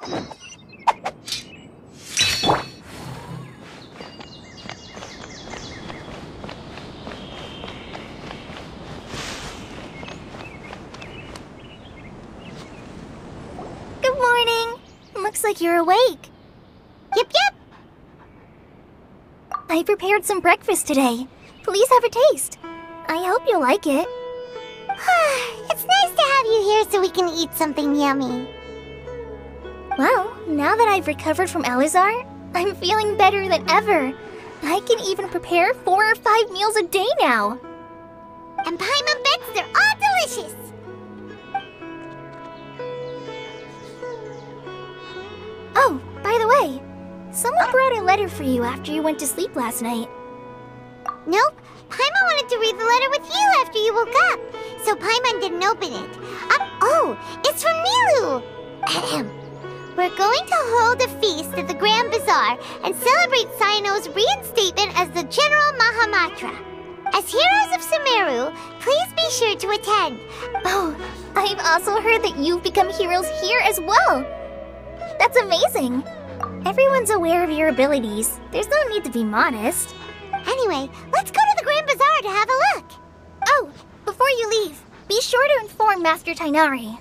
Good morning. Looks like you're awake. Yep. I prepared some breakfast today. Please have a taste. I hope you'll like it. It's nice to have you here so we can eat something yummy. Well, now that I've recovered from Elazar, I'm feeling better than ever. I can even prepare 4 or 5 meals a day now. And Paimon bets they're all delicious. Oh, by the way, someone brought a letter for you after you went to sleep last night. Nope. Paimon wanted to read the letter with you after you woke up, so Paimon didn't open it. Oh, it's from Nilou. We're going to hold a feast at the Grand Bazaar and celebrate Cyno's reinstatement as the General Mahamatra. As heroes of Sumeru, please be sure to attend. Oh, I've also heard that you've become heroes here as well. That's amazing. Everyone's aware of your abilities. There's no need to be modest. Anyway, let's go to the Grand Bazaar to have a look. Oh, before you leave, be sure to inform Master Tighnari.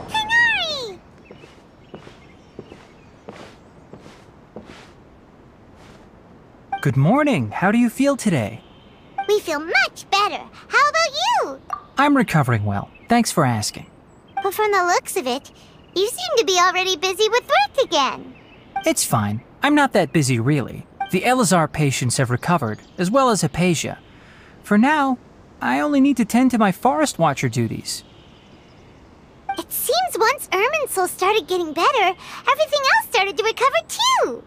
Tighnari! Good morning. How do you feel today? We feel much better. How about you? I'm recovering well. Thanks for asking. But from the looks of it, you seem to be already busy with work again. It's fine. I'm not that busy, really. The Elazar patients have recovered, as well as Hypatia. For now, I only need to tend to my Forest Watcher duties. It seems once Irminsul started getting better, everything else started to recover too.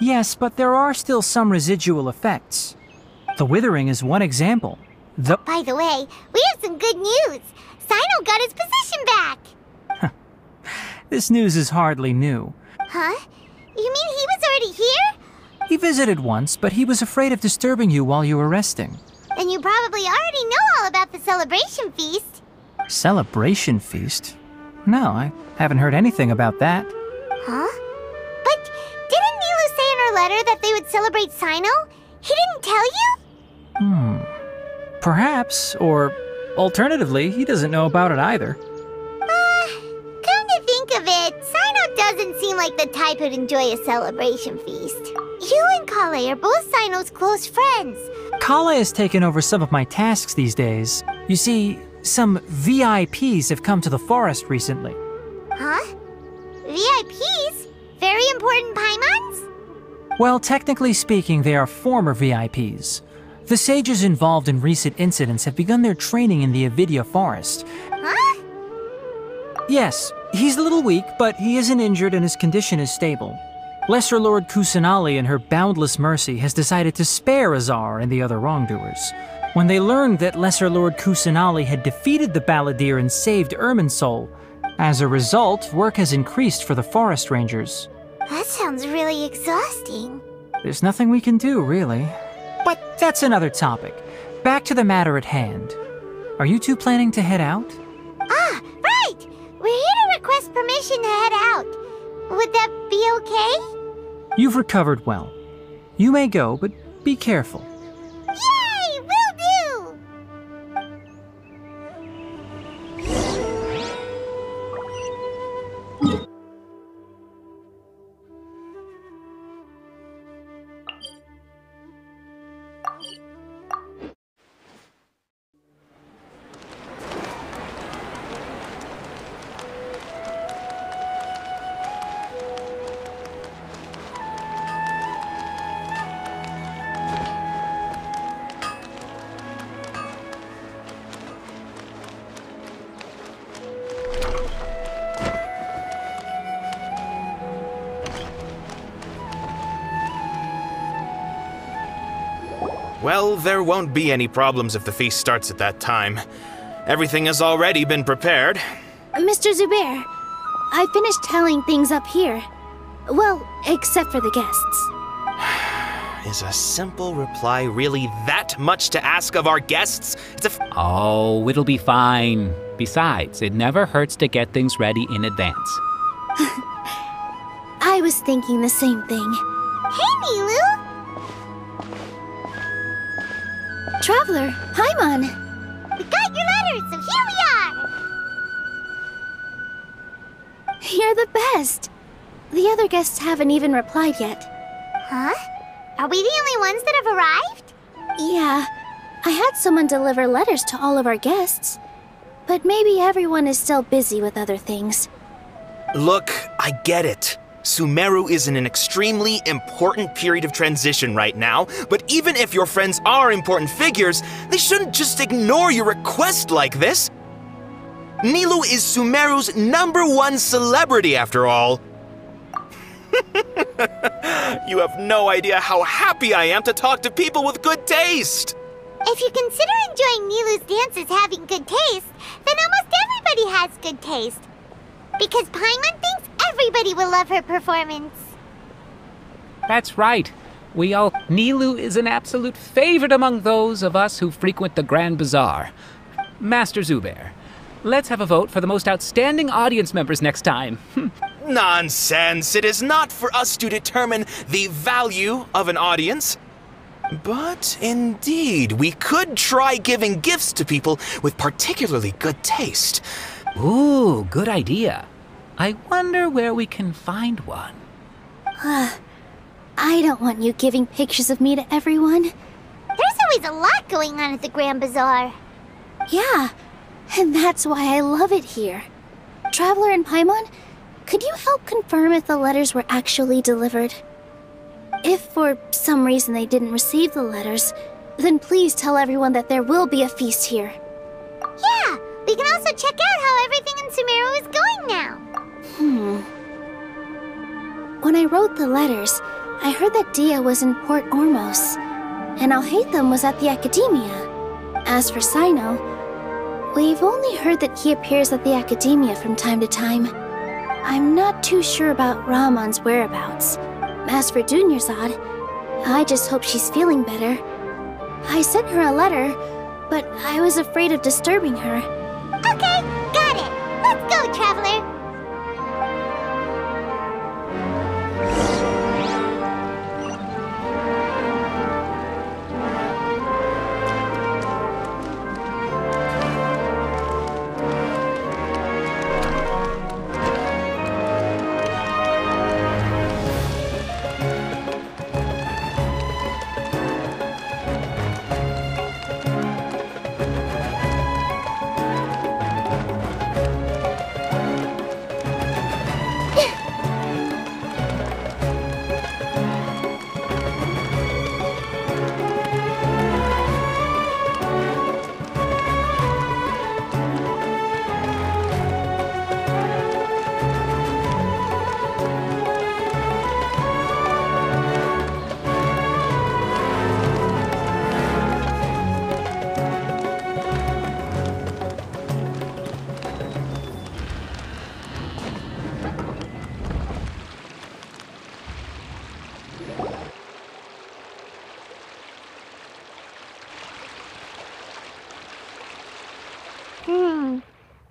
Yes, but there are still some residual effects. The withering is one example. By the way, we have some good news. Cyno got his position back. This news is hardly new. Huh? You mean he was already here? He visited once, but he was afraid of disturbing you while you were resting. Then you probably already know all about the celebration feast. Celebration feast? No, I haven't heard anything about that. Huh? But didn't Nilou say in her letter that they would celebrate Cyno? He didn't tell you? Perhaps, or alternatively, he doesn't know about it either. Come to think of it, Cyno doesn't seem like the type who'd enjoy a celebration feast. You and Kale are both Cyno's close friends. Kale has taken over some of my tasks these days. You see, some VIPs have come to the forest recently. Huh? VIPs? Very important Paimons? Well, technically speaking, they are former VIPs. The sages involved in recent incidents have begun their training in the Avidya forest. Huh? Yes, he's a little weak, but he isn't injured and his condition is stable. Lesser Lord Kusanali in her boundless mercy has decided to spare Azar and the other wrongdoers. When they learned that Lesser Lord Kusanali had defeated the Balladeer and saved Irminsul, as a result, work has increased for the forest rangers. That sounds really exhausting. There's nothing we can do, really. But that's another topic. Back to the matter at hand. Are you two planning to head out? Ah, right! We're here to request permission to head out. Would that be okay? You've recovered well. You may go, but be careful. Yay! Will do! Well, there won't be any problems if the feast starts at that time. Everything has already been prepared. Mr. Zubair, I finished telling things up here. Well, except for the guests. Is a simple reply really that much to ask of our guests? Oh, it'll be fine. Besides, it never hurts to get things ready in advance. I was thinking the same thing. Hey, Nilou! Traveler, Paimon! We got your letters, so here we are! You're the best! The other guests haven't even replied yet. Huh? Are we the only ones that have arrived? Yeah, I had someone deliver letters to all of our guests. But maybe everyone is still busy with other things. Look, I get it. Sumeru is in an extremely important period of transition right now, but even if your friends are important figures, they shouldn't just ignore your request like this. Nilou is Sumeru's #1 celebrity after all. You have no idea how happy I am to talk to people with good taste. If you consider enjoying Nilou's dances having good taste, then almost everybody has good taste. Because Paimon thinks everybody will love her performance. That's right. Nilou is an absolute favorite among those of us who frequent the Grand Bazaar. Master Zubair, let's have a vote for the most outstanding audience members next time. Nonsense! It is not for us to determine the value of an audience. But indeed, we could try giving gifts to people with particularly good taste. Ooh, good idea. I wonder where we can find one. I don't want you giving pictures of me to everyone. There's always a lot going on at the Grand Bazaar. Yeah, and that's why I love it here. Traveler and Paimon, could you help confirm if the letters were actually delivered? If for some reason they didn't receive the letters, then please tell everyone that there will be a feast here. Yeah, we can also check out how everything in Sumeru is going now. When I wrote the letters, I heard that Dia was in Port Ormos, and Alhaitam was at the Academia. As for Sino, we've only heard that he appears at the Academia from time to time. I'm not too sure about Rahman's whereabouts. As for Dunyarzad, I just hope she's feeling better. I sent her a letter, but I was afraid of disturbing her. Okay, got it. Let's go, Traveler.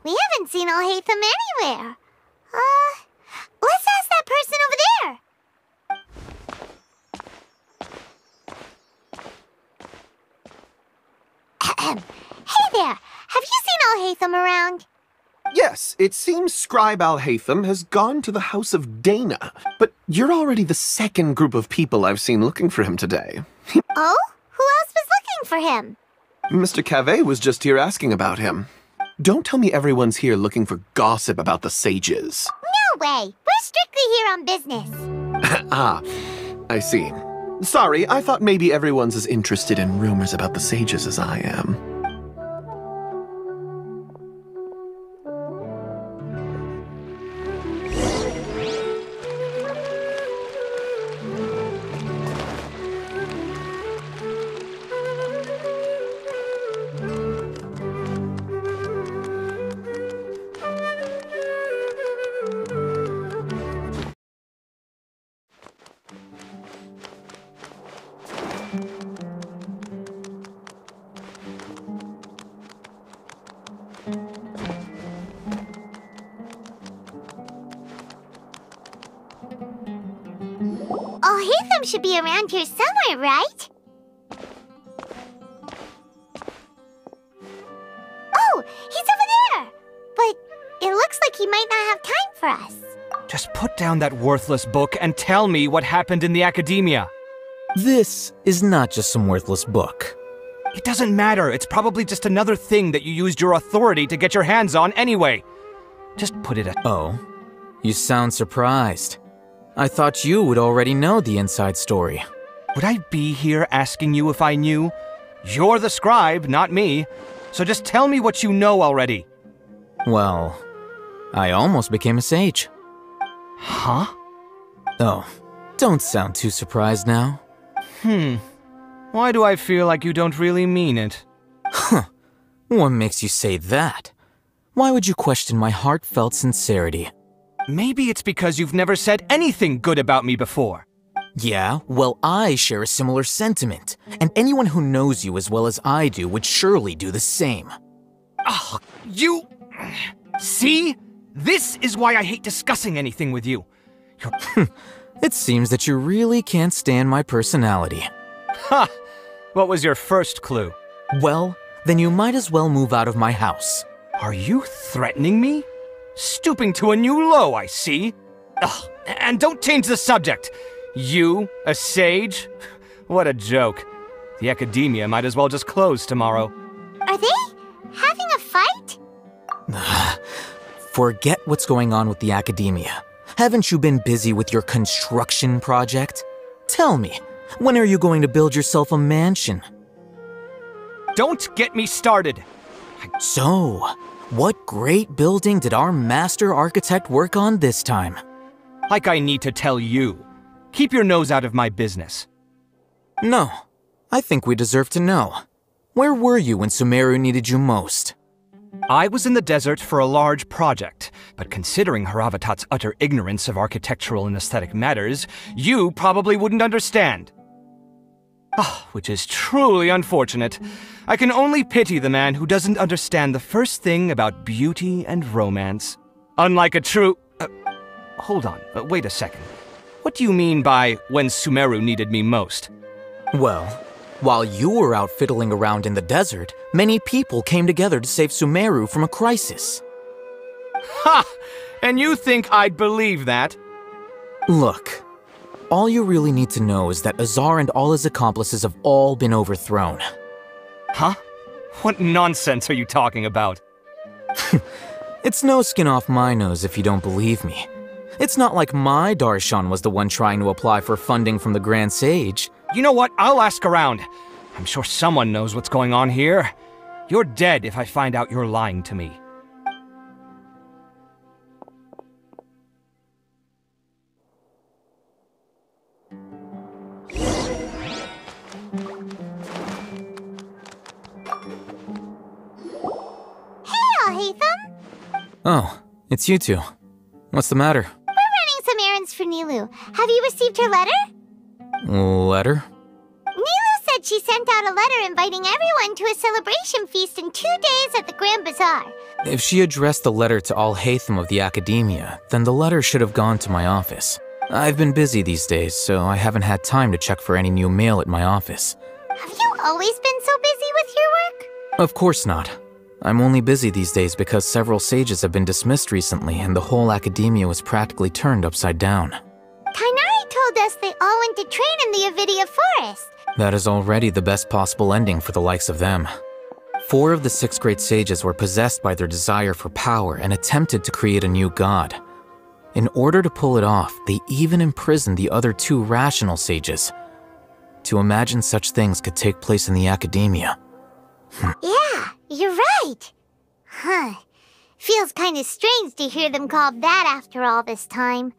We haven't seen Alhaitam anywhere. Let's ask that person over there. Hey there, have you seen Alhaitam around? Yes, it seems Scribe Alhaitam has gone to the house of Dana. But you're already the second group of people I've seen looking for him today. Oh? Who else was looking for him? Mr. Cave was just here asking about him. Don't tell me everyone's here looking for gossip about the sages. No way! We're strictly here on business. Ah, I see. Sorry, I thought maybe everyone's as interested in rumors about the sages as I am. Alhaitam should be around here somewhere, right? Oh, he's over there! But it looks like he might not have time for us. Just put down that worthless book and tell me what happened in the academia. This is not just some worthless book. It doesn't matter. It's probably just another thing that you used your authority to get your hands on anyway. Just put it at— Oh, you sound surprised. I thought you would already know the inside story. Would I be here asking you if I knew? You're the scribe, not me. So just tell me what you know already. Well, I almost became a sage. Huh? Oh, don't sound too surprised now. Why do I feel like you don't really mean it? Huh. What makes you say that? Why would you question my heartfelt sincerity? Maybe it's because you've never said anything good about me before. Yeah, well, I share a similar sentiment, and anyone who knows you as well as I do would surely do the same. Ugh, you... See? This is why I hate discussing anything with you. It seems that you really can't stand my personality. Ha! What was your first clue? Well, then you might as well move out of my house. Are you threatening me? Stooping to a new low, I see. Ugh, and don't change the subject. You, a sage? What a joke. The academia might as well just close tomorrow. Are they having a fight? Forget what's going on with the academia. Haven't you been busy with your construction project? Tell me, when are you going to build yourself a mansion? Don't get me started. So, what great building did our master architect work on this time? Like I need to tell you. Keep your nose out of my business. No, I think we deserve to know. Where were you when Sumeru needed you most? I was in the desert for a large project, but considering Haravatat's utter ignorance of architectural and aesthetic matters, you probably wouldn't understand. Which is truly unfortunate. I can only pity the man who doesn't understand the first thing about beauty and romance. Unlike a true... hold on, wait a second. What do you mean by when Sumeru needed me most? Well, while you were out fiddling around in the desert, many people came together to save Sumeru from a crisis. Ha! And you think I'd believe that? Look, all you really need to know is that Azar and all his accomplices have all been overthrown. Huh? What nonsense are you talking about? It's no skin off my nose if you don't believe me. It's not like my Darshan was the one trying to apply for funding from the Grand Sage. You know what? I'll ask around. I'm sure someone knows what's going on here. You're dead if I find out you're lying to me. Alhaitam? Oh, it's you two. What's the matter? We're running some errands for Nilou. Have you received her letter? Letter? Nilou said she sent out a letter inviting everyone to a celebration feast in 2 days at the Grand Bazaar. If she addressed the letter to Alhaitam of the Academia, then the letter should have gone to my office. I've been busy these days, so I haven't had time to check for any new mail at my office. Have you always been so busy with your work? Of course not. I'm only busy these days because several sages have been dismissed recently and the whole academia was practically turned upside down. Tainari told us they all went to train in the Avidia Forest. That is already the best possible ending for the likes of them. 4 of the 6 great sages were possessed by their desire for power and attempted to create a new god. In order to pull it off, they even imprisoned the other 2 rational sages. To imagine such things could take place in the academia. Yeah, you're right. Huh. Feels kind of strange to hear them called that after all this time.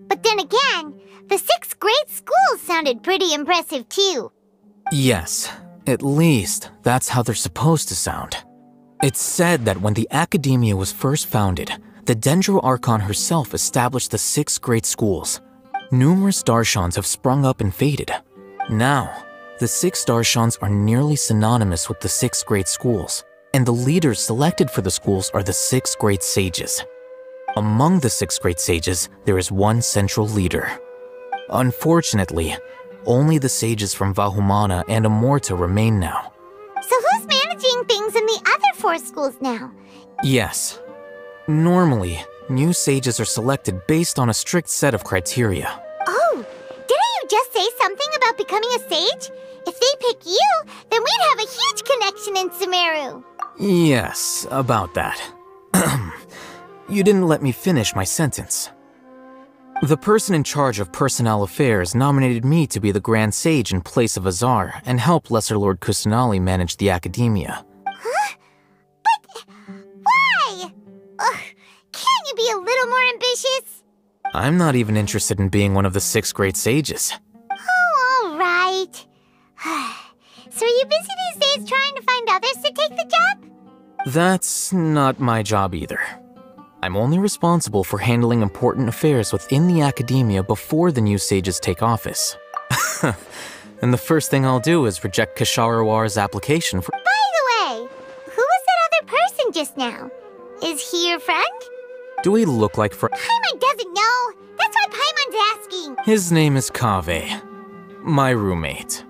But then again, the 6 great schools sounded pretty impressive too. Yes, at least that's how they're supposed to sound. It's said that when the academia was first founded, the Dendro Archon herself established the 6 great schools. Numerous Darshans have sprung up and faded. Now, the 6 Darshans are nearly synonymous with the 6 great schools, and the leaders selected for the schools are the 6 great sages. Among the 6 great sages, there is one central leader. Unfortunately, only the sages from Vahumana and Amorta remain now. So who's managing things in the other 4 schools now? Yes. Normally, new sages are selected based on a strict set of criteria. Oh, didn't you just say something about becoming a sage? If they pick you, then we'd have a huge connection in Sumeru. Yes, about that. You didn't let me finish my sentence. The person in charge of personnel affairs nominated me to be the Grand Sage in place of Azar and help Lesser Lord Kusanali manage the academia. Huh? But why? Can't you be a little more ambitious? I'm not even interested in being one of the 6 great sages. Oh, all right. So are you busy these days trying to find others to take the job? That's not my job either. I'm only responsible for handling important affairs within the academia before the new sages take office. And the first thing I'll do is reject Kasharawar's application for— By the way, who was that other person just now? Is he your friend? Do we look like fr— Paimon doesn't know. That's why Paimon's asking. His name is Kaveh, my roommate.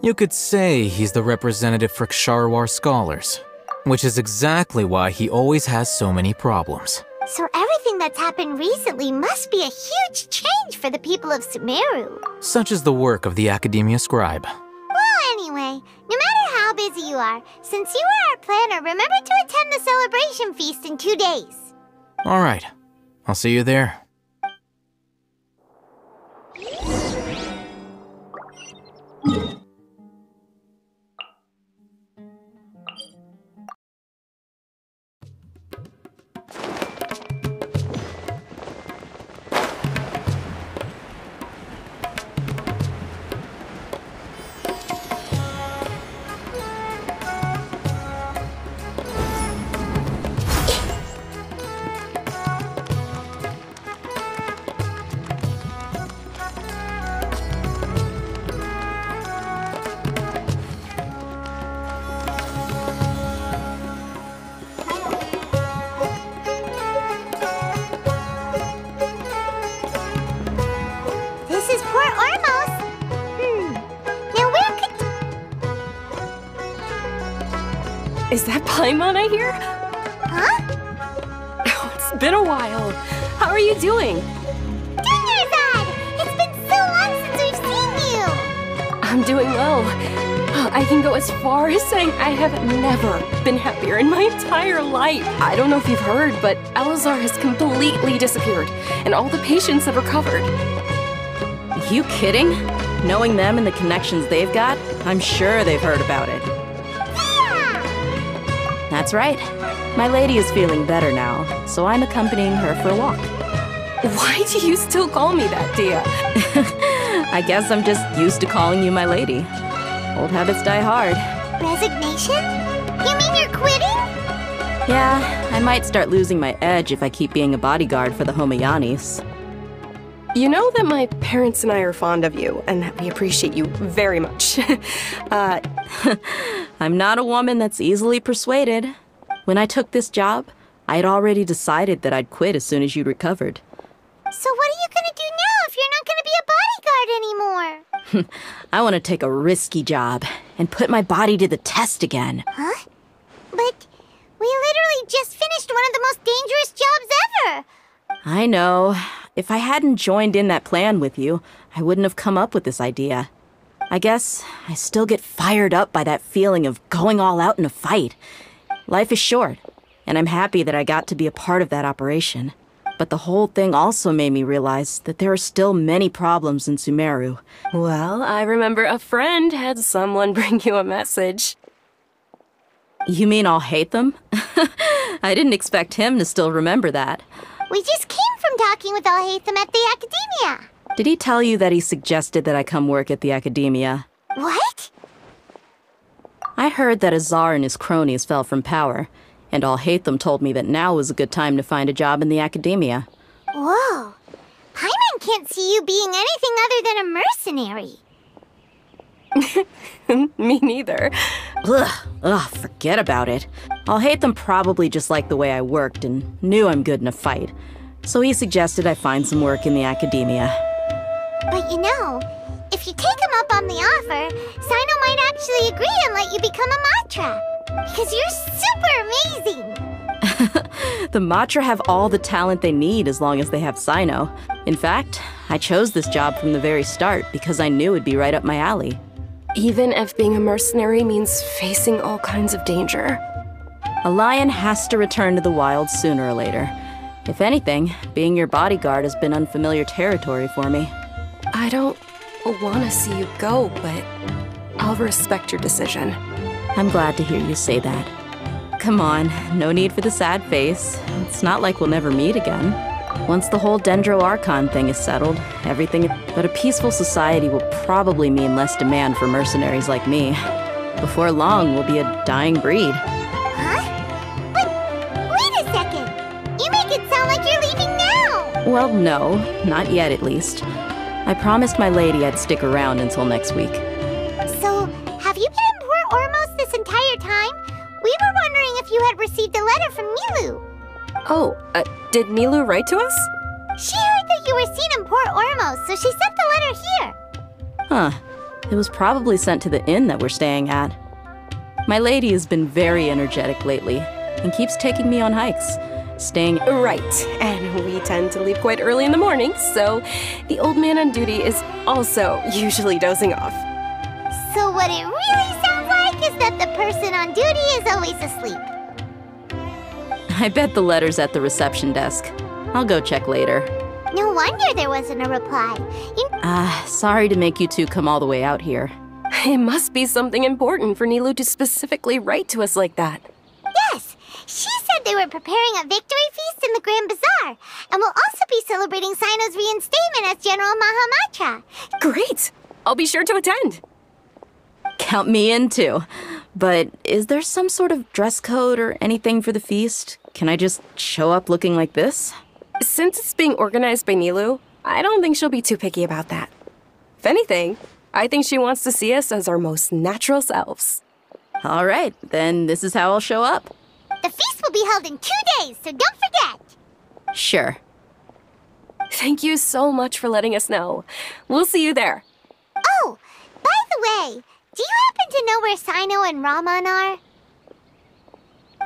You could say he's the representative for Ksharawar scholars, which is exactly why he always has so many problems. So everything that's happened recently must be a huge change for the people of Sumeru. Such is the work of the Academia Scribe. Well, anyway, no matter how busy you are, since you are our planner, remember to attend the celebration feast in 2 days. All right, I'll see you there. This is Port Ormos. Now where could... Is that Paimon I hear? Huh? Oh, it's been a while. How are you doing? Dinnerzad! It's been so long since we've seen you! I'm doing well. I can go as far as saying I have never been happier in my entire life. I don't know if you've heard, but Elazar has completely disappeared, and all the patients have recovered. You kidding? Knowing them and the connections they've got, I'm sure they've heard about it. Yeah! That's right. My lady is feeling better now, so I'm accompanying her for a walk. Why do you still call me that, Dia? I guess I'm just used to calling you my lady. Old habits die hard. Resignation? You mean you're quitting? Yeah, I might start losing my edge if I keep being a bodyguard for the Homayanis. You know that my parents and I are fond of you, and that we appreciate you very much. I'm not a woman that's easily persuaded. When I took this job, I'd already decided that I'd quit as soon as you'd recovered. So what are you gonna do now if you're not gonna be a bodyguard anymore? I want to take a risky job and put my body to the test again. Huh? But we literally just finished one of the most dangerous jobs ever! I know. If I hadn't joined in that plan with you, I wouldn't have come up with this idea. I guess I still get fired up by that feeling of going all out in a fight. Life is short, and I'm happy that I got to be a part of that operation. But the whole thing also made me realize that there are still many problems in Sumeru. Well, I remember a friend had someone bring you a message. You mean Alhaitam? I didn't expect him to still remember that. We just came from talking with Alhaitam at the Academia. Did he tell you that he suggested that I come work at the Academia? What? I heard that Azar and his cronies fell from power, and Alhaitam told me that now was a good time to find a job in the Academia. Whoa. Paimon can't see you being anything other than a mercenary. Me neither. Ugh, forget about it. Alhaitam probably just liked the way I worked and knew I'm good in a fight. So he suggested I find some work in the Academia. But you know, if you take him up on the offer, Sino might actually agree and let you become a Matra. Because you're super amazing! The Matra have all the talent they need as long as they have Sino. In fact, I chose this job from the very start because I knew it'd be right up my alley. Even if being a mercenary means facing all kinds of danger. A lion has to return to the wild sooner or later. If anything, being your bodyguard has been unfamiliar territory for me. I don't want to see you go, but I'll respect your decision. I'm glad to hear you say that. Come on, no need for the sad face. It's not like we'll never meet again. Once the whole Dendro Archon thing is settled, but a peaceful society will probably mean less demand for mercenaries like me. Before long, we'll be a dying breed. Huh? But wait a second! You make it sound like you're leaving now! Well, no, not yet at least. I promised my lady I'd stick around until next week. So, have you been in Port Ormos this entire time? We were wondering if you had received a letter from Nilou. Oh, did Nilou write to us? She heard that you were seen in Port Ormos, so she sent the letter here. Huh. It was probably sent to the inn that we're staying at. My lady has been very energetic lately and keeps taking me on hikes, staying... Right, and we tend to leave quite early in the morning, so the old man on duty is also usually dozing off. So what it really sounds like is that the person on duty is always asleep. I bet the letter's at the reception desk. I'll go check later. No wonder there wasn't a reply. Sorry to make you two come all the way out here. It must be something important for Nilou to specifically write to us like that. Yes! She said they were preparing a victory feast in the Grand Bazaar, and will also be celebrating Sino's reinstatement as General Mahamatra. Great! I'll be sure to attend. Count me in too. But is there some sort of dress code or anything for the feast? Can I just show up looking like this? Since it's being organized by Nilou, I don't think she'll be too picky about that. If anything, I think she wants to see us as our most natural selves. All right, then this is how I'll show up. The feast will be held in 2 days, so don't forget! Sure. Thank you so much for letting us know. We'll see you there. Oh, by the way, do you happen to know where Sino and Raman are?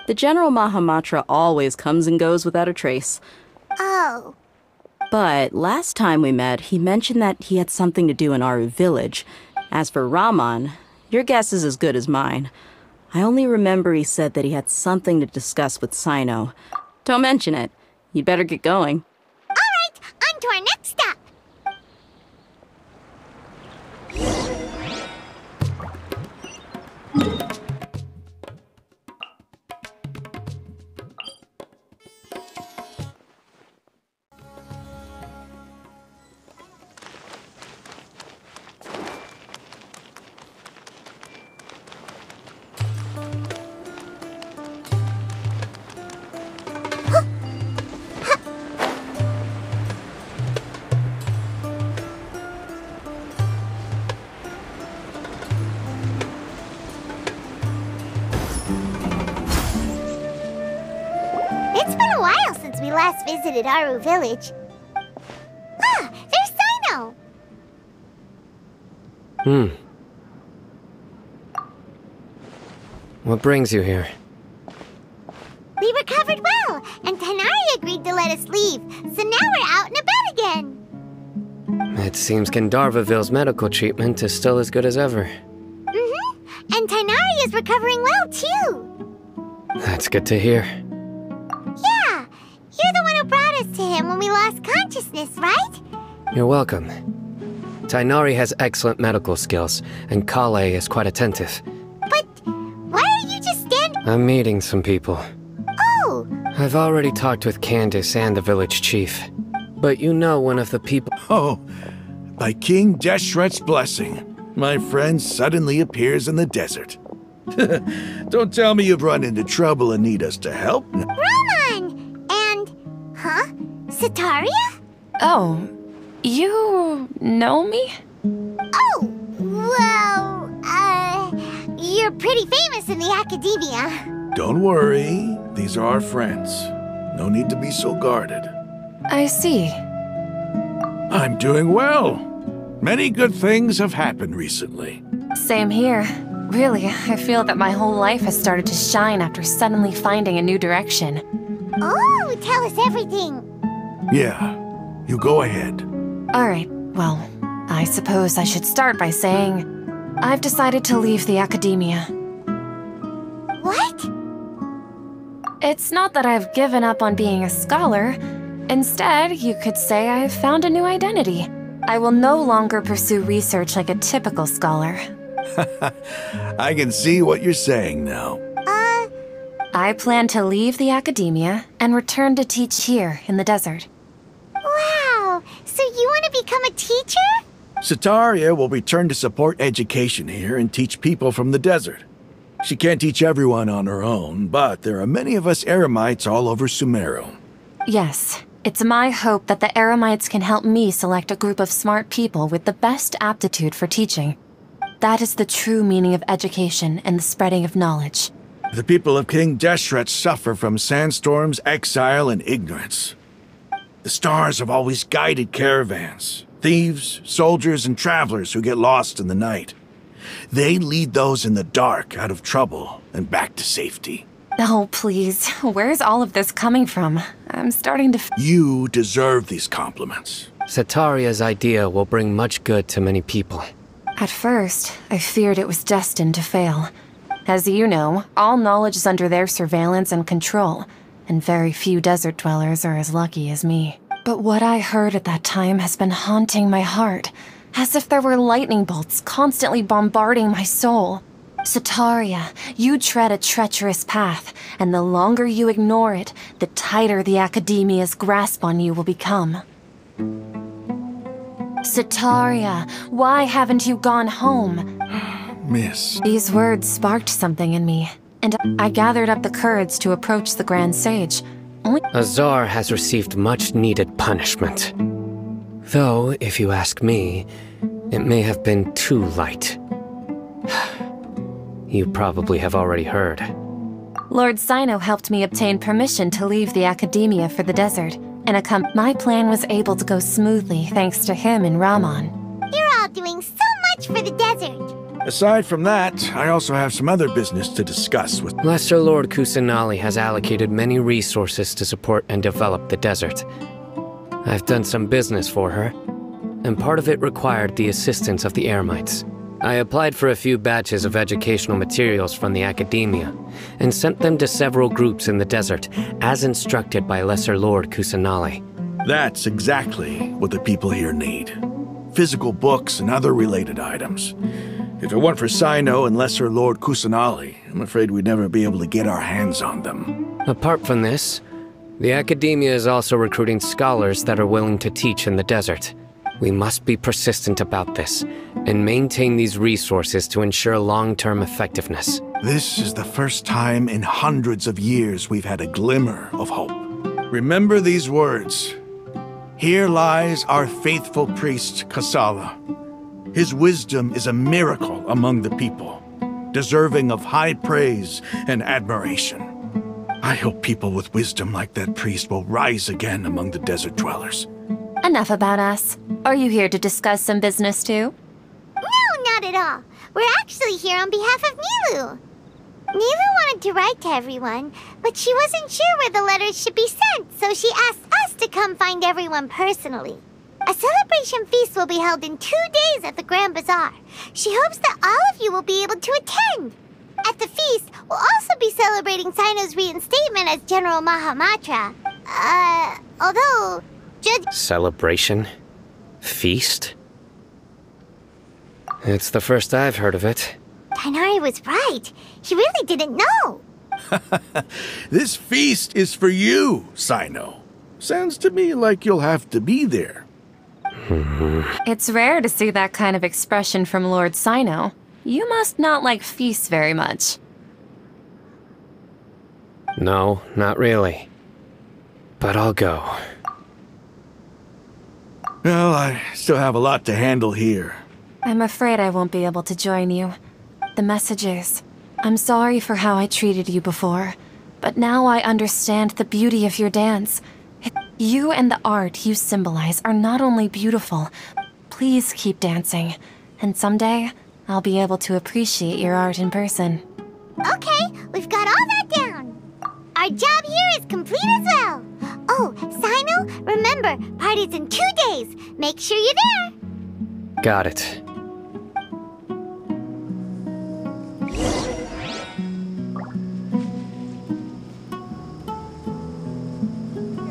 The General Mahamatra always comes and goes without a trace. Oh. But last time we met, he mentioned that he had something to do in Aru village. As for Raman, your guess is as good as mine. I only remember he said that he had something to discuss with Sino. Don't mention it. You'd better get going. All right, on to our next stop. It's been a while since we last visited Aru village. Ah, there's Sino! What brings you here? We recovered well, and Tanari agreed to let us leave, so now we're out and about again. It seems Gandharvaville's medical treatment is still as good as ever. And Tanari is recovering well, too. That's good to hear. Yeah, you're the one who brought us to him when we lost consciousness, right? You're welcome. Tainari has excellent medical skills, and Kale is quite attentive. But why are you just standing? I'm meeting some people. Oh! I've already talked with Candace and the village chief. But you know one of the people... Oh, by King Deshret's blessing, my friend suddenly appears in the desert. Don't tell me you've run into trouble and need us to help. Raman! And... huh? Sataria? Oh, you know me? Oh, well, you're pretty famous in the academia. Don't worry, these are our friends. No need to be so guarded. I see. I'm doing well. Many good things have happened recently. Same here. Really, I feel that my whole life has started to shine after suddenly finding a new direction. Oh, tell us everything. Yeah, you go ahead. Alright, well, I suppose I should start by saying I've decided to leave the academia. What? It's not that I've given up on being a scholar. Instead, you could say I've found a new identity. I will no longer pursue research like a typical scholar. I can see what you're saying now. I plan to leave the academia and return to teach here in the desert. Wow, so you want to become a teacher? Setaria will return to support education here and teach people from the desert. She can't teach everyone on her own, but there are many of us Eremites all over Sumeru. Yes, it's my hope that the Eremites can help me select a group of smart people with the best aptitude for teaching. That is the true meaning of education and the spreading of knowledge. The people of King Deshret suffer from sandstorms, exile, and ignorance. The stars have always guided caravans, thieves, soldiers, and travelers who get lost in the night. They lead those in the dark out of trouble and back to safety. Oh, please. Where's all of this coming from? I'm starting to... You deserve these compliments. Setaria's idea will bring much good to many people. At first, I feared it was destined to fail. As you know, all knowledge is under their surveillance and control, and very few desert dwellers are as lucky as me. But what I heard at that time has been haunting my heart, as if there were lightning bolts constantly bombarding my soul. Setaria, you tread a treacherous path, and the longer you ignore it, the tighter the Academia's grasp on you will become. Setaria, why haven't you gone home? Miss. These words sparked something in me, and I gathered up the courage to approach the Grand Sage. Azar has received much-needed punishment. Though, if you ask me, it may have been too light. You probably have already heard. Lord Sino helped me obtain permission to leave the Academia for the desert, and my plan was able to go smoothly thanks to him and Rahman. You're all doing so much for the desert. Aside from that, I also have some other business to discuss with... Lesser Lord Kusanali has allocated many resources to support and develop the desert. I've done some business for her, and part of it required the assistance of the Eremites. I applied for a few batches of educational materials from the Academia, and sent them to several groups in the desert, as instructed by Lesser Lord Kusanali. That's exactly what the people here need. Physical books and other related items. If it weren't for Sino and Lesser Lord Kusanali, I'm afraid we'd never be able to get our hands on them. Apart from this, the Academia is also recruiting scholars that are willing to teach in the desert. We must be persistent about this, and maintain these resources to ensure long-term effectiveness. This is the first time in hundreds of years we've had a glimmer of hope. Remember these words. Here lies our faithful priest, Kasala. His wisdom is a miracle among the people, deserving of high praise and admiration. I hope people with wisdom like that priest will rise again among the desert dwellers. Enough about us. Are you here to discuss some business too? No, not at all. We're actually here on behalf of Nilou. Nilou wanted to write to everyone, but she wasn't sure where the letters should be sent, so she asked us to come find everyone personally. A celebration feast will be held in 2 days at the Grand Bazaar. She hopes that all of you will be able to attend. At the feast, we'll also be celebrating Sino's reinstatement as General Mahamatra. Although... Celebration? Feast? It's the first I've heard of it. Tighnari was right. He really didn't know. This feast is for you, Sino. Sounds to me like you'll have to be there. It's rare to see that kind of expression from Lord Sino. You must not like feasts very much. No, not really. But I'll go. Well, I still have a lot to handle here. I'm afraid I won't be able to join you. The messages. I'm sorry for how I treated you before, but now I understand the beauty of your dance. You and the art you symbolize are not only beautiful, please keep dancing. And someday, I'll be able to appreciate your art in person. Okay, we've got all that down. Our job here is complete as well. Oh, Sino, remember, party's in 2 days. Make sure you're there. Got it.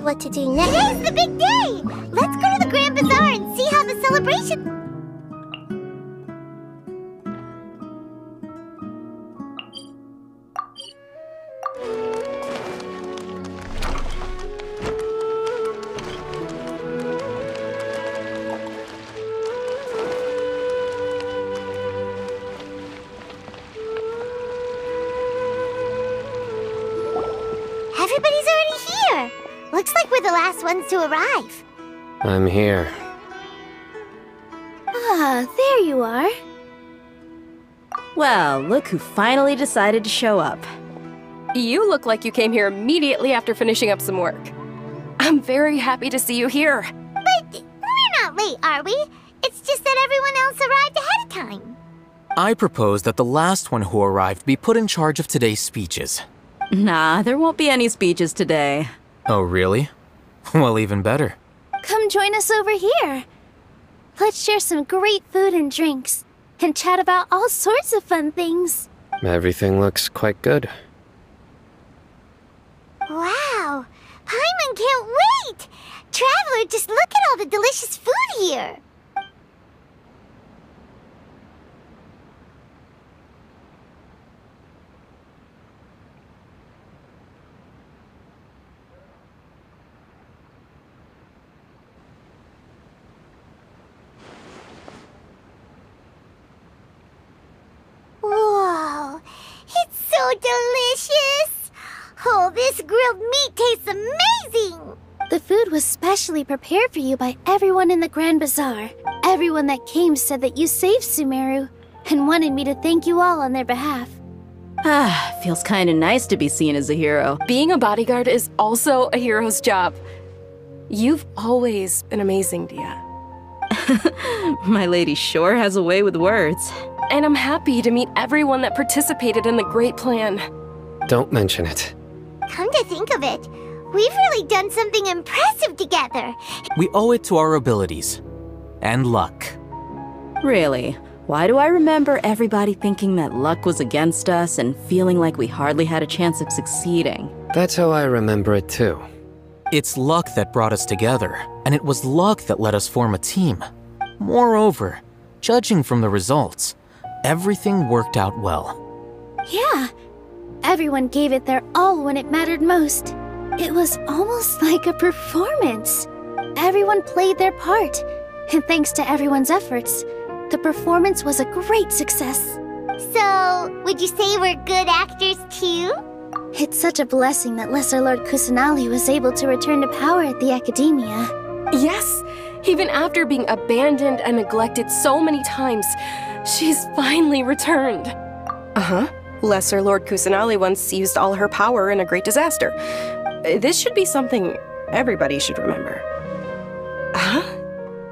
What to do next? Today's the big day! Let's go to the Grand Bazaar and see how the celebration... Everybody's already here! Looks like we're the last ones to arrive. I'm here. Ah, there you are. Well, look who finally decided to show up. You look like you came here immediately after finishing up some work. I'm very happy to see you here. But we're not late, are we? It's just that everyone else arrived ahead of time. I propose that the last one who arrived be put in charge of today's speeches. Nah, there won't be any speeches today. Oh, really? Well, even better. Come join us over here. Let's share some great food and drinks, and chat about all sorts of fun things. Everything looks quite good. Wow! Paimon can't wait! Traveler, just look at all the delicious food here! Whoa! It's so delicious! Oh, this grilled meat tastes amazing! The food was specially prepared for you by everyone in the Grand Bazaar. Everyone that came said that you saved Sumeru, and wanted me to thank you all on their behalf. Ah, feels kinda nice to be seen as a hero. Being a bodyguard is also a hero's job. You've always been amazing, Dia. My lady sure has a way with words. And I'm happy to meet everyone that participated in the great plan. Don't mention it. Come to think of it, we've really done something impressive together. We owe it to our abilities. And luck. Really? Why do I remember everybody thinking that luck was against us and feeling like we hardly had a chance of succeeding? That's how I remember it too. It's luck that brought us together, and it was luck that let us form a team. Moreover, judging from the results, everything worked out well. Yeah, everyone gave it their all when it mattered most. It was almost like a performance. Everyone played their part, and thanks to everyone's efforts, the performance was a great success. So, would you say we're good actors too? It's such a blessing that Lesser Lord Kusanali was able to return to power at the Academia. Yes, even after being abandoned and neglected so many times, she's finally returned. Uh-huh. Lesser Lord Kusanali once used all her power in a great disaster. This should be something everybody should remember. Huh?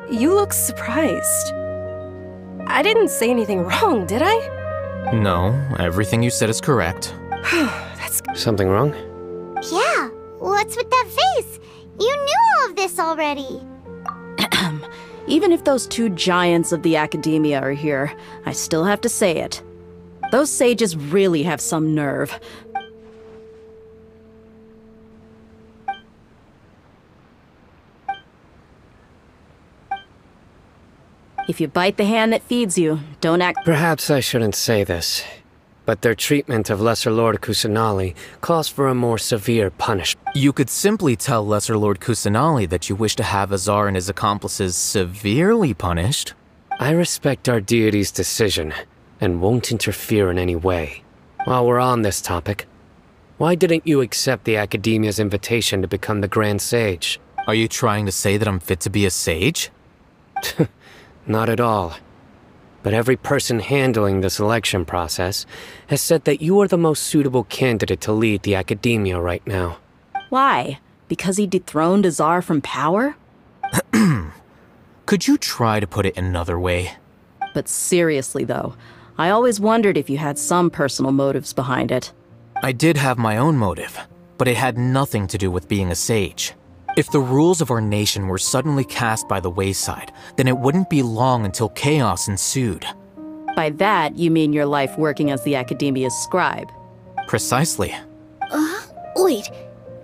You look surprised. I didn't say anything wrong, did I? No, everything you said is correct. That's... Something wrong? Yeah, what's with that face? You knew all of this already. Even if those two giants of the Academia are here, I still have to say it. Those sages really have some nerve. If you bite the hand that feeds you, don't act— Perhaps I shouldn't say this, but their treatment of Lesser Lord Kusanali calls for a more severe punishment. You could simply tell Lesser Lord Kusanali that you wish to have Azar and his accomplices severely punished. I respect our deity's decision, and won't interfere in any way. While we're on this topic, why didn't you accept the Academia's invitation to become the Grand Sage? Are you trying to say that I'm fit to be a sage? Not at all. But every person handling the selection process has said that you are the most suitable candidate to lead the Academia right now. Why? Because he dethroned Azar from power? Could you try to put it another way? But seriously, though, I always wondered if you had some personal motives behind it. I did have my own motive, but it had nothing to do with being a sage. If the rules of our nation were suddenly cast by the wayside, then it wouldn't be long until chaos ensued. By that, you mean your life working as the Academia's scribe. Precisely. Wait,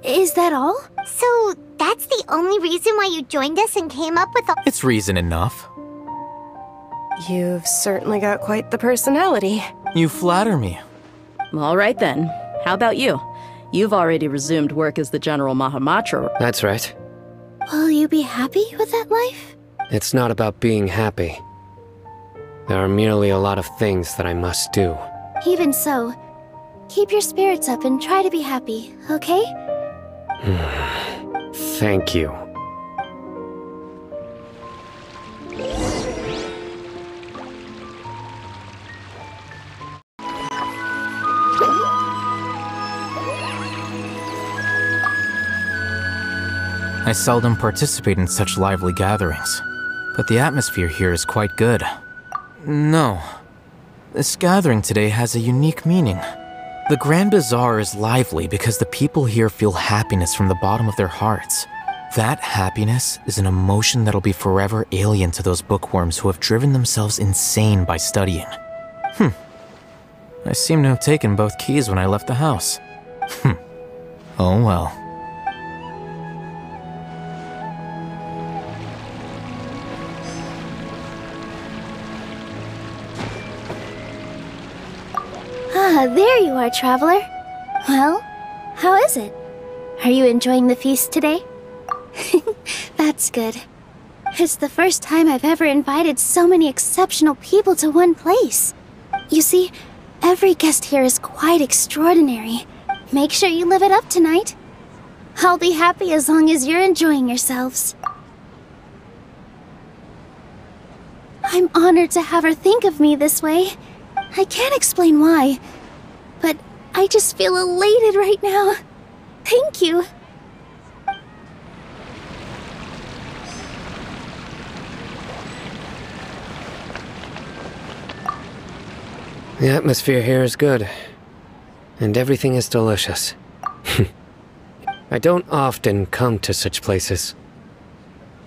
is that all? So, that's the only reason why you joined us and came up with all— It's reason enough. You've certainly got quite the personality. You flatter me. All right then. How about you? You've already resumed work as the General Mahamatra. That's right. Will you be happy with that life? It's not about being happy. There are merely a lot of things that I must do. Even so, keep your spirits up and try to be happy, okay? Thank you. I seldom participate in such lively gatherings, but the atmosphere here is quite good. No, this gathering today has a unique meaning. The Grand Bazaar is lively because the people here feel happiness from the bottom of their hearts. That happiness is an emotion that'll be forever alien to those bookworms who have driven themselves insane by studying. I seem to have taken both keys when I left the house. Oh well. There you are, traveler. Well, how is it? Are you enjoying the feast today? That's good. It's the first time I've ever invited so many exceptional people to one place. You see, every guest here is quite extraordinary. Make sure you live it up tonight. I'll be happy as long as you're enjoying yourselves. I'm honored to have her think of me this way. I can't explain why, but I just feel elated right now. Thank you. The atmosphere here is good, and everything is delicious. I don't often come to such places,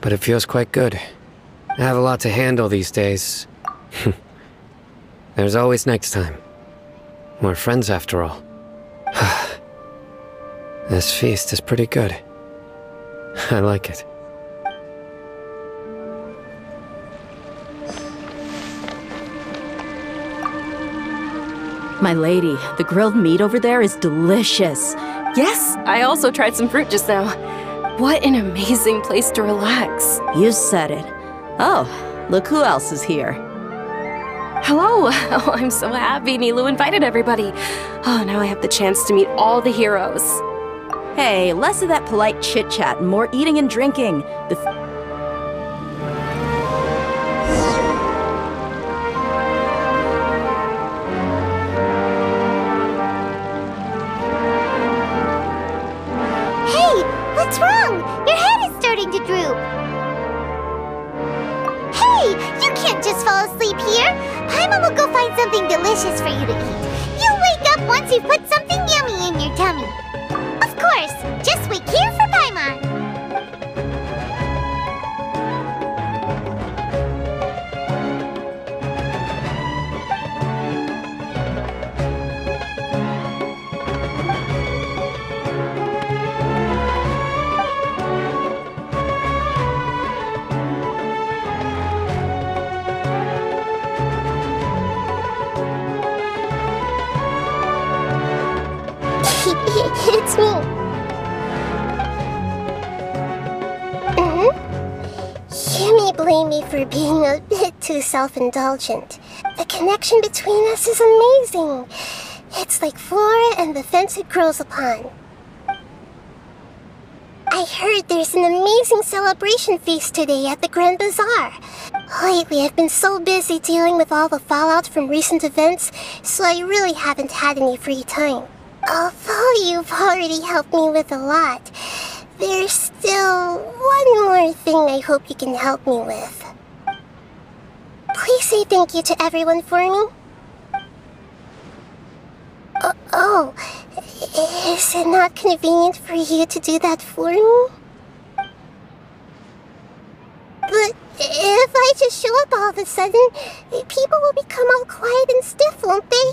but it feels quite good. I have a lot to handle these days. There's always next time. We're friends after all. This feast is pretty good. I like it. My lady, the grilled meat over there is delicious. Yes, I also tried some fruit just now. What an amazing place to relax. You said it. Oh, look who else is here. Hello! Oh, I'm so happy Nilou invited everybody. Oh, now I have the chance to meet all the heroes. Hey, less of that polite chit-chat and more eating and drinking. Hey, what's wrong? Your head is starting to droop. Hey, you can't just fall asleep here. Paimon will go find something delicious for you to eat. You'll wake up once you put something yummy in your tummy. Of course, just wait here for Paimon. It's me. You may blame me for being a bit too self-indulgent. The connection between us is amazing. It's like flora and the fence it grows upon. I heard there's an amazing celebration feast today at the Grand Bazaar. Lately, I've been so busy dealing with all the fallout from recent events, so I really haven't had any free time. Although you've already helped me with a lot, there's still one more more thing I hope you can help me with. Please say thank you to everyone for me. Oh, is it not convenient for you to do that for me? But if I just show up all of a sudden, people will become all quiet and stiff, won't they?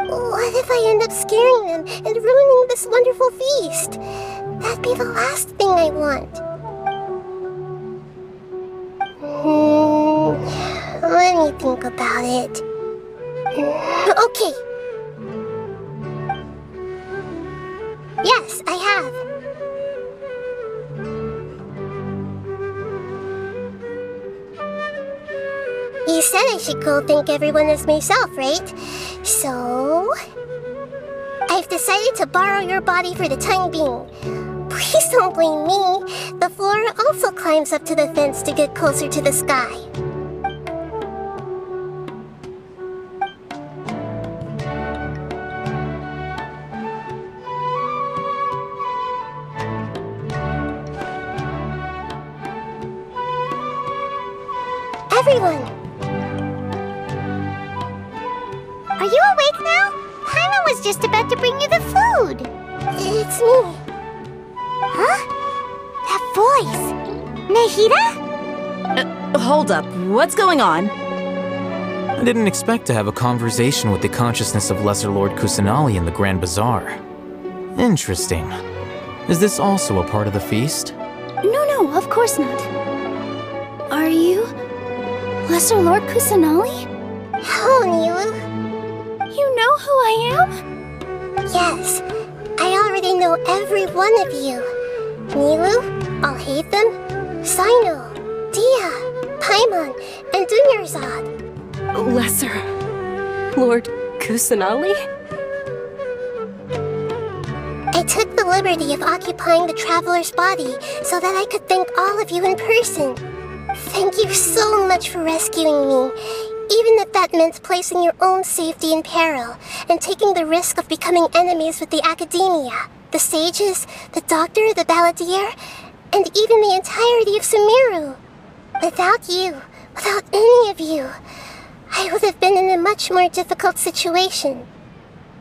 What if I end up scaring them and ruining this wonderful feast? That'd be the last thing I want. Let me think about it. Okay. Yes, I have. You said I should go thank everyone as myself, right? So... I've decided to borrow your body for the time being. Please don't blame me. The flora also climbs up to the fence to get closer to the sky. Everyone! Are you awake now? Paimon was just about to bring you the food. It's me. Huh? That voice! Nahida? Hold up. What's going on? I didn't expect to have a conversation with the consciousness of Lesser Lord Kusanali in the Grand Bazaar. Interesting. Is this also a part of the feast? No, of course not. Are you... Lesser Lord Kusanali? Hello, Nilou. You know who I am? Yes, I already know every one of you. Nilou, Alhaitam, Sino, Dia, Paimon, and Dunyarzad. Lesser Lord Kusanali? I took the liberty of occupying the traveler's body so that I could thank all of you in person. Thank you so much for rescuing me, even if that meant placing your own safety in peril and taking the risk of becoming enemies with the academia, the sages, the doctor, the balladeer, and even the entirety of Sumeru. Without you, without any of you, I would have been in a much more difficult situation.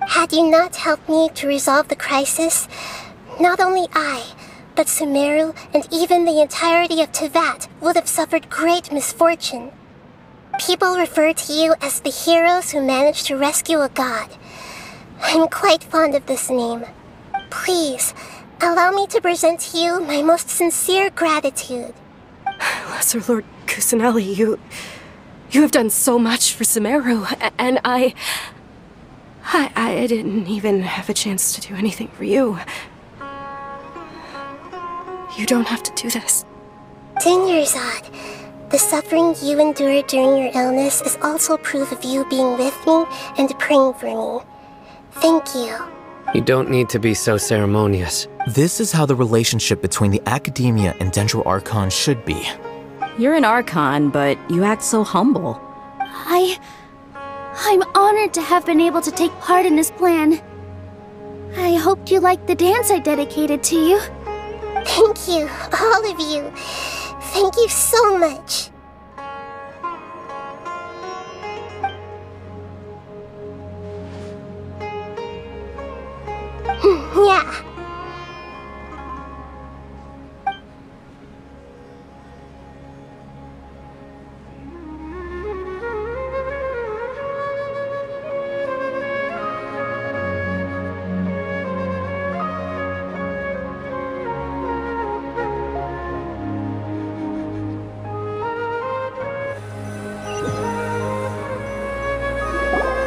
Had you not helped me to resolve the crisis, not only I, but Sumeru and even the entirety of Teyvat would have suffered great misfortune. People refer to you as the heroes who managed to rescue a god. I'm quite fond of this name. Please, allow me to present to you my most sincere gratitude. Lesser Lord Kusanali, you have done so much for Sumeru, and I didn't even have a chance to do anything for you. You don't have to do this. Dunyarzad, the suffering you endured during your illness is also proof of you being with me and praying for me. Thank you. You don't need to be so ceremonious. This is how the relationship between the Academia and Dendro Archon should be. You're an Archon, but you act so humble. I'm honored to have been able to take part in this plan. I hoped you liked the dance I dedicated to you. Thank you, all of you. Thank you so much. Yeah.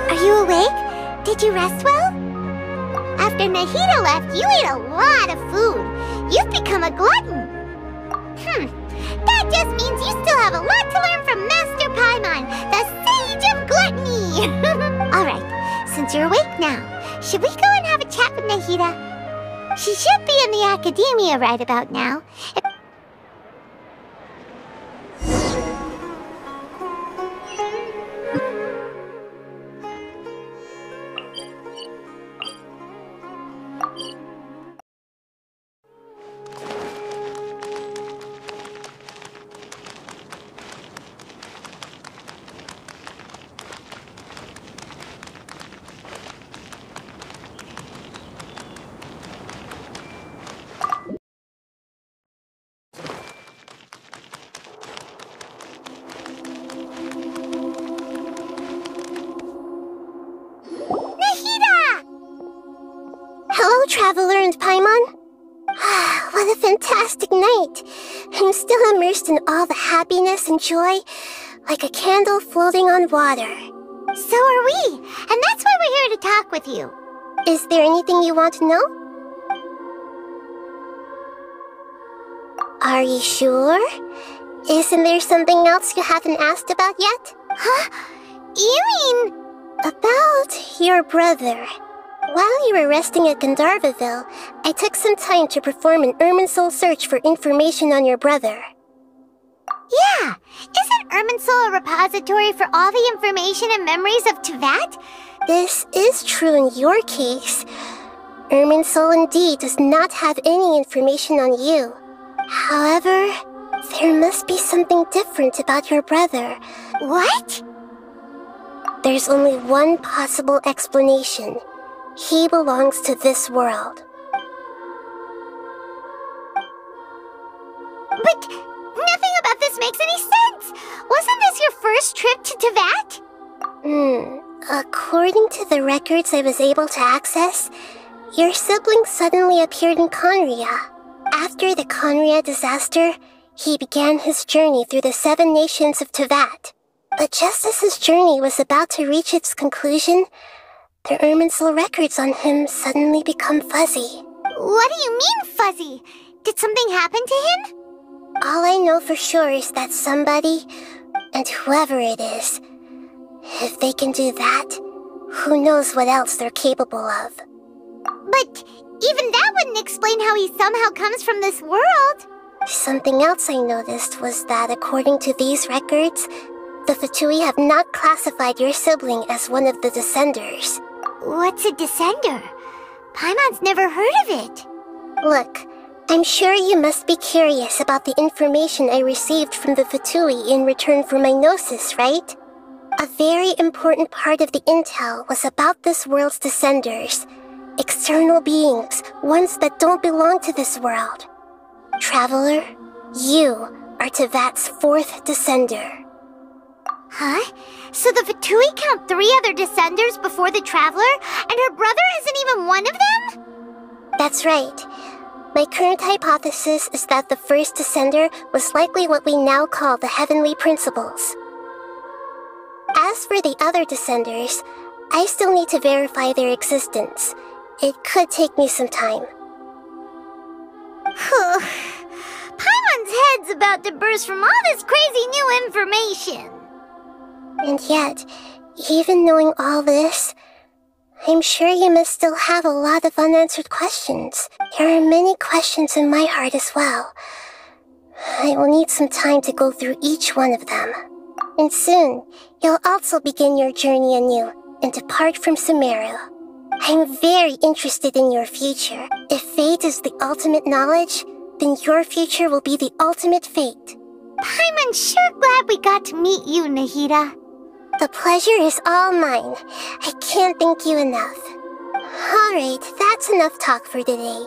Are you awake? Did you rest well? After Nahida left, you ate a lot of food. You've become a glutton. That just means you still have a lot to learn from Master Paimon, the Sage of Gluttony. Alright, since you're awake now, should we go and have a chat with Nahida? She should be in the academia right about now. traveler and Paimon? What a fantastic night! I'm still immersed in all the happiness and joy, like a candle floating on water. So are we, and that's why we're here to talk with you. Is there anything you want to know? Are you sure? Isn't there something else you haven't asked about yet? Huh? You mean... About your brother. While you were resting at Gandharvaville, I took some time to perform an Irminsul search for information on your brother. Yeah! Isn't Irminsul a repository for all the information and memories of Teyvat? This is true in your case. Irminsul indeed does not have any information on you. However, there must be something different about your brother. What? There's only one possible explanation. He belongs to this world. But nothing about this makes any sense! Wasn't this your first trip to Teyvat? According to the records I was able to access, your sibling suddenly appeared in Conria. After the Conria disaster, he began his journey through the 7 nations of Teyvat. But just as his journey was about to reach its conclusion, the Irminsul records on him suddenly become fuzzy. What do you mean, fuzzy? Did something happen to him? All I know for sure is that somebody, and whoever it is, if they can do that, who knows what else they're capable of. But even that wouldn't explain how he somehow comes from this world. Something else I noticed was that according to these records, the Fatui have not classified your sibling as one of the Descenders. What's a Descender? Paimon's never heard of it. Look, I'm sure you must be curious about the information I received from the Fatui in return for my gnosis, right? A very important part of the intel was about this world's Descenders. External beings, ones that don't belong to this world. Traveler, you are Teyvat's 4th Descender. Huh? So the Fatui count 3 other Descenders before the Traveler, and her brother isn't even one of them? That's right. My current hypothesis is that the first Descender was likely what we now call the Heavenly Principles. As for the other Descenders, I still need to verify their existence. It could take me some time. Paimon's head's about to burst from all this crazy new information. And yet, even knowing all this, I'm sure you must still have a lot of unanswered questions. There are many questions in my heart as well. I will need some time to go through each one of them. And soon, you'll also begin your journey anew and depart from Sumeru. I'm very interested in your future. If fate is the ultimate knowledge, then your future will be the ultimate fate. Paimon's sure glad we got to meet you, Nahida. The pleasure is all mine. I can't thank you enough. Alright, that's enough talk for today.